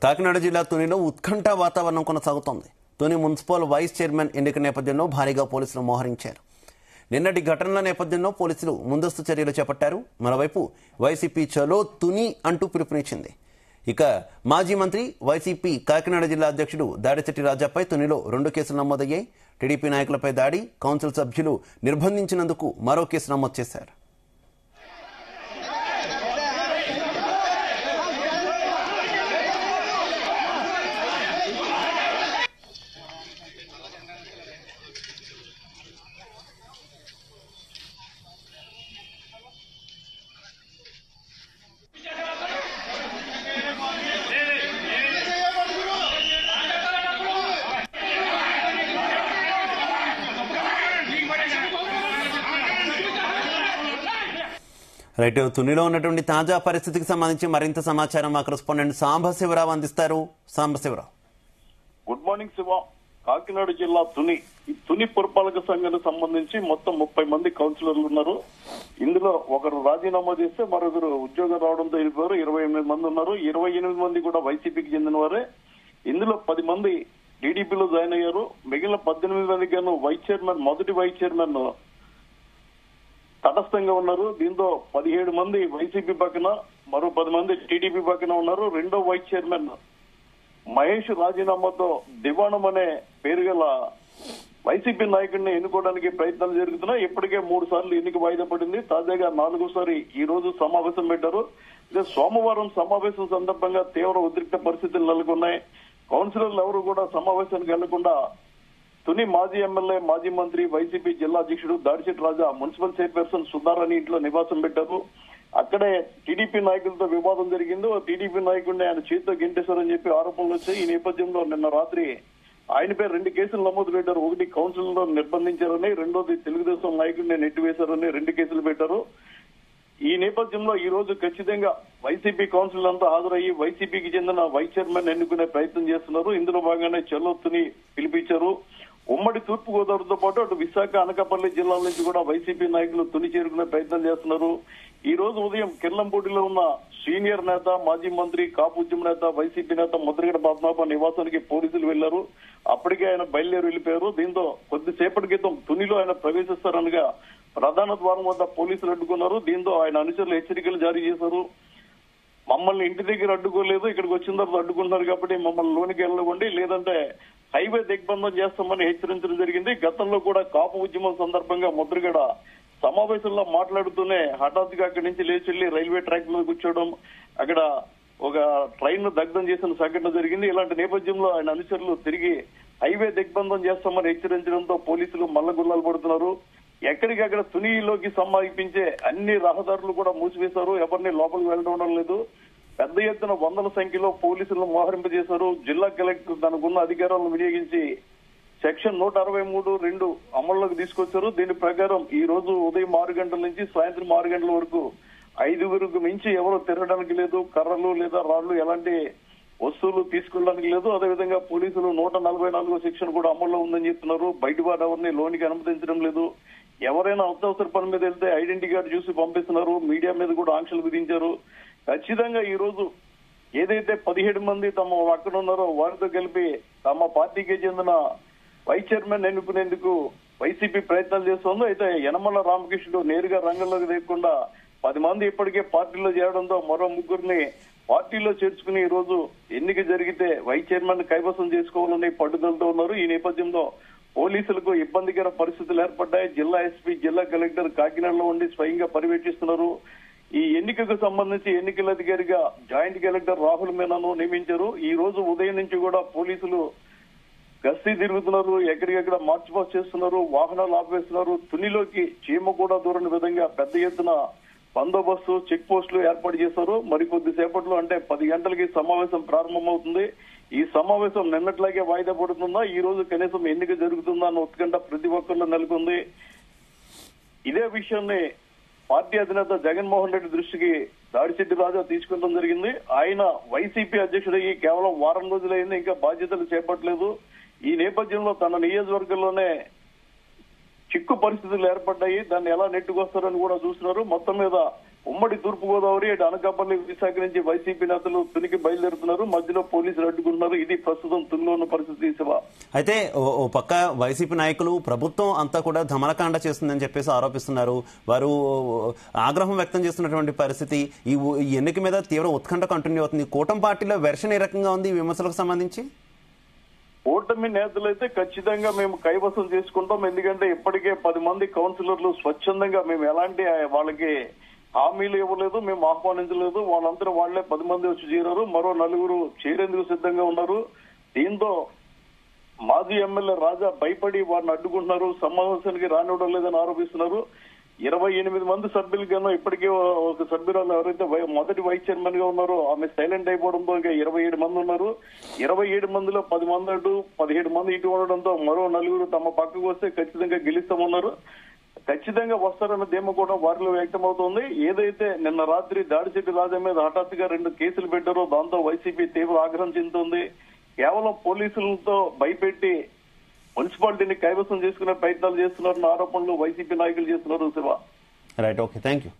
కాకినాడ జిల్లా తునిలో ఉత్కంఠ వాతావరణం కొనసాగుతోంది. తుని మున్సిపల్ వైస్ చైర్మన్ ఎన్నిక నేపథ్యంలో భారీగా పోలీసులు మోహరించారు. నిన్నటి ఘటనల నేపథ్యంలో పోలీసులు ముందస్తు చర్యలు చేపట్టారు. మరోవైపు వైసీపీ చలో తుని అంటూ పిలుపునిచ్చింది. ఇక మాజీ మంత్రి వైసీపీ కాకినాడ జిల్లా అధ్యక్షుడు దాడిశెట్టి రాజాపై తునిలో 2 కేసులు నమోదయ్యాయి. టీడీపీ నాయకులపై దాడి, కౌన్సిల్ సభ్యులు నిర్బంధించినందుకు మరో కేసు నమోదు చేశారు. రైట్, తునిలో ఉన్నటువంటి తాజా పరిస్థితికి సంబంధించి మరింత సమాచారం మా కరెస్పాండెంట్ సాంబశివరావు అందిస్తారు. Sambasivarao, good morning Siva. కాకినాడ జిల్లా తుని పురపాలక సంఘానికి సంబంధించి మొత్తం 30 మంది కౌన్సిలర్లు ఉన్నారు. ఇందులో ఒకరు రాజీనామా చేస్తే మరొకరు ఉద్యోగం రావడంతో వెళ్ళిపోయారు. 28 మంది ఉన్నారు. 28 మంది కూడా వైసీపీకి చెందిన వారే. ఇందులో 10 మంది టీడీపీలో జాయిన్ అయ్యారు. మిగిలిన 18 మందికి గాను మొదటి వైస్ చైర్మన్ తటస్థంగా ఉన్నారు. దీంతో 17 మంది వైసీపీ పక్కన, మరో 10 మంది టీడీపీ పక్కన ఉన్నారు. రెండో వైస్ చైర్మన్ మహేష్ రాజీనామాతో దివాణం అనే పేరు గల వైసీపీ నాయకుడిని ఎన్నుకోవడానికి ప్రయత్నాలు జరుగుతున్నాయి. ఇప్పటికే 3 సార్లు ఎన్నిక వాయిదా పడింది. తాజాగా 4వసారి ఈ రోజు సమావేశం పెట్టారు. ఇదే సోమవారం సమావేశం సందర్భంగా తీవ్ర ఉద్రిక్త పరిస్థితులు నెలకొన్నాయి. కౌన్సిలర్లు ఎవరు కూడా సమావేశానికి వెళ్లకుండా తుని మాజీ ఎమ్మెల్యే, మాజీ మంత్రి, వైసీపీ జిల్లా అధ్యక్షుడు దాడిశెట్టి రాజా మున్సిపల్ చైర్పర్సన్ సుధారాణి ఇంట్లో నివాసం పెట్టారు. అక్కడే టీడీపీ నాయకులతో వివాదం జరిగింది. టీడీపీ నాయకుడిని ఆయన చేతితో గెంటేశారని చెప్పి ఆరోపణలు వచ్చాయి. ఈ నేపథ్యంలో నిన్న రాత్రి ఆయనపై 2 కేసులు నమోదు పెట్టారు. ఒకటి కౌన్సిల్లో నిర్బంధించారని, రెండోది తెలుగుదేశం నాయకుడిని నెట్టివేశారని 2 కేసులు పెట్టారు. ఈ నేపథ్యంలో ఈ రోజు ఖచ్చితంగా వైసీపీ కౌన్సిల్ అంతా హాజరయ్యి వైసీపీకి చెందిన వైస్ చైర్మన్ ఎన్నుకునే ప్రయత్నం చేస్తున్నారు. ఇందులో భాగంగానే చలో తుని పిలిపించారు. ఉమ్మడి తూర్పు గోదావరితో పాటు అటు విశాఖ, అనకాపల్లి జిల్లాల నుంచి కూడా వైసీపీ నాయకులు తుని చేరుకునే ప్రయత్నం చేస్తున్నారు. ఈ రోజు ఉదయం కిర్లంపూడిలో ఉన్న సీనియర్ నేత, మాజీ మంత్రి, కాపు ఉద్యమ నేత, వైసీపీ నేత ముద్రగడ పద్మనాభ నివాసానికి పోలీసులు వెళ్లారు. అప్పటికే ఆయన బయలుదేరి వెళ్లిపోయారు. దీంతో కొద్దిసేపటి క్రితం తునిలో ఆయన ప్రవేశిస్తారనగా ప్రధాన ద్వారం వద్ద పోలీసులు అడ్డుకున్నారు. దీంతో ఆయన అనుచరులు హెచ్చరికలు జారీ చేశారు. మమ్మల్ని ఇంటి దగ్గర అడ్డుకోలేదు, ఇక్కడికి వచ్చిన తర్వాత అడ్డుకుంటున్నారు కాబట్టి మమ్మల్ని లోనికి వెళ్ళనివ్వండి, లేదంటే హైవే దిగ్బంధం చేస్తామని హెచ్చరించడం జరిగింది. గతంలో కూడా కాపు ఉద్యమం సందర్భంగా ముద్రగడ సమావేశంలో మాట్లాడుతూనే హఠాత్తుగా అక్కడి నుంచి లేచి వెళ్లి రైల్వే ట్రాక్ మీద కూర్చోవడం, అక్కడ ఒక ట్రైన్ ను దగ్ధం చేసిన సంఘటన జరిగింది. ఇలాంటి నేపథ్యంలో ఆయన అనుచరులు తిరిగి హైవే దిగ్బంధం చేస్తామని హెచ్చరించడంతో పోలీసులు మల్లగుల్లాలు పడుతున్నారు. ఎక్కడికక్కడ తునిలోకి సమీపించే అన్ని రహదారులు కూడా మూసివేశారు. ఎవరిని లోపలికి వెళ్ళడం లేదు. పెద్ద ఎత్తున 100ల సంఖ్యలో పోలీసులను మోహరింపజేశారు. జిల్లా కలెక్టర్ తనకున్న అధికారాలను వినియోగించి సెక్షన్ 163(2) అమల్లోకి తీసుకొచ్చారు. దీని ప్రకారం ఈ రోజు ఉదయం 6 గంటల నుంచి సాయంత్రం 6 గంటల వరకు 5గురికి మించి ఎవరు తిరగడానికి లేదు. కర్రలు లేదా రాళ్లు ఎలాంటి వస్తువులు తీసుకోవడానికి లేదు. అదేవిధంగా పోలీసులు 144వ సెక్షన్ కూడా అమల్లో ఉందని చెప్తున్నారు. బయట వారు ఎవరిని లోనికి అనుమతించడం లేదు. ఎవరైనా అత్యవసర పని మీద వెళ్తే ఐడెంటిటీ కార్డు చూసి పంపిస్తున్నారు. మీడియా మీద కూడా ఆంక్షలు విధించారు. ఖచ్చితంగా ఈ రోజు ఏదైతే 17 మంది తమ అక్కడ ఉన్నారో వారితో కలిపి తమ పార్టీకి చెందిన వైస్ చైర్మన్ ఎన్నుకునేందుకు వైసీపీ ప్రయత్నాలు చేస్తోంది. అయితే యనమల రామకృష్ణుడు నేరుగా రంగంలోకి దిగకుండా 10 మంది ఇప్పటికే పార్టీలో చేరడంతో మరో 3గురిని పార్టీలో చేర్చుకుని ఈ రోజు ఎన్నిక జరిగితే వైస్ చైర్మన్ కైవసం చేసుకోవాలని పట్టుదలతో ఉన్నారు. ఈ నేపథ్యంలో పోలీసులకు ఇబ్బందికర పరిస్థితులు ఏర్పడ్డాయి. జిల్లా ఎస్పీ, జిల్లా కలెక్టర్ కాకినాడలో ఉండి స్వయంగా పర్యవేక్షిస్తున్నారు. ఈ ఎన్నికకు సంబంధించి ఎన్నికల అధికారిగా జాయింట్ కలెక్టర్ రాహుల్ మీనాను నియమించారు. ఈ రోజు ఉదయం నుంచి కూడా పోలీసులు గస్తీ తిరుగుతున్నారు. ఎక్కడికెక్కడ మార్చ్ పాస్ చేస్తున్నారు, వాహనాలు ఆపివేస్తున్నారు. తునిలోకి చీమ కూడా దూరని విధంగా పెద్ద ఎత్తున బందోబస్తు, చెక్ పోస్టులు ఏర్పాటు చేశారు. మరికొద్ది సేపట్లో అంటే 10 గంటలకి సమావేశం ప్రారంభమవుతుంది. ఈ సమావేశం నిన్నట్లాగే వాయిదా పడుతుందా, ఈ రోజు కనీసం ఎన్నిక జరుగుతుందా అన్న ఉత్కంఠ ప్రతి ఒక్కరిలో నెలకొంది. ఇదే విషయాన్ని పార్టీ అధినేత జగన్మోహన్ రెడ్డి దృష్టికి దాడిశెట్టి రాజా తీసుకెళ్లడం జరిగింది. ఆయన వైసీపీ అధ్యక్షుడయ్యి కేవలం వారం రోజులైంది, ఇంకా బాధ్యతలు చేపట్టలేదు. ఈ నేపథ్యంలో తన నియోజకవర్గంలోనే చిక్కు పరిస్థితులు ఏర్పడ్డాయి. దాన్ని ఎలా నెట్టుకొస్తారని కూడా చూస్తున్నారు. మొత్తం మీద ఉమ్మడి తూర్పుగోదావరి అటు అనకాపల్లి విశాఖ నుంచి వైసీపీ నేతలు తునికి బయలుదేరుతున్నారు. మధ్యలో పోలీసులు అడ్డుకుంటున్నారు. ఇది ప్రస్తుతం తునిలో ఉన్న పరిస్థితి శివ. అయితే ఓ పక్క వైసీపీ నాయకులు ప్రభుత్వం అంతా కూడా ధమలకాండ చేస్తుందని చెప్పేసి ఆరోపిస్తున్నారు. వారు ఆగ్రహం వ్యక్తం చేస్తున్నటువంటి పరిస్థితి. ఈ ఎన్నిక మీద తీవ్ర ఉత్కంఠ కంటిన్యూ అవుతుంది. కూటమి పార్టీలో వెర్షన్ ఏ రకంగా ఉంది ఈ విమర్శలకు సంబంధించి? ఓటమి నేతలైతే ఖచ్చితంగా మేము కైవసం చేసుకుంటాం. ఎందుకంటే ఇప్పటికే 10 మంది కౌన్సిలర్లు స్వచ్ఛందంగా మేము ఎలాంటి వాళ్ళకి హామీలు ఇవ్వలేదు, మేము ఆహ్వానించలేదు. వాళ్ళందరూ వాళ్లే 10 మంది వచ్చి చేరారు. మరో 4 చేరేందుకు సిద్ధంగా ఉన్నారు. దీంతో మాజీ ఎమ్మెల్యే రాజా భయపడి వారిని అడ్డుకుంటున్నారు, సమావేశానికి రానివ్వడం లేదని ఆరోపిస్తున్నారు. 28 మంది సభ్యులుగాను ఇప్పటికే ఒక సభ్యురాలు ఎవరైతే మొదటి వైస్ చైర్మన్ గా ఉన్నారో ఆమె సైలెంట్ అయిపోవడంతో ఇంకా 27 మంది ఉన్నారు. 27 మందిలో 10 మంది అటు 17 మంది ఇటు ఉండడంతో మరో 4 తమ పక్కకు వస్తే ఖచ్చితంగా గెలుస్తామన్నారు. ఖచ్చితంగా వస్తారన్న ధీమా కూడా వారిలో వ్యక్తమవుతోంది. ఏదైతే నిన్న రాత్రి దాడిశెట్టి రాజా మీద హఠాత్తుగా 2 కేసులు పెట్టారో దాంతో వైసీపీ తీవ్ర ఆగ్రహం చెందుతోంది. కేవలం పోలీసులతో భయపెట్టి మున్సిపాలిటీని కైవసం చేసుకునే ప్రయత్నాలు చేస్తున్నారన్న ఆరోపణలు వైసీపీ నాయకులు చేస్తున్నారు Shiva. Right, okay, thank you.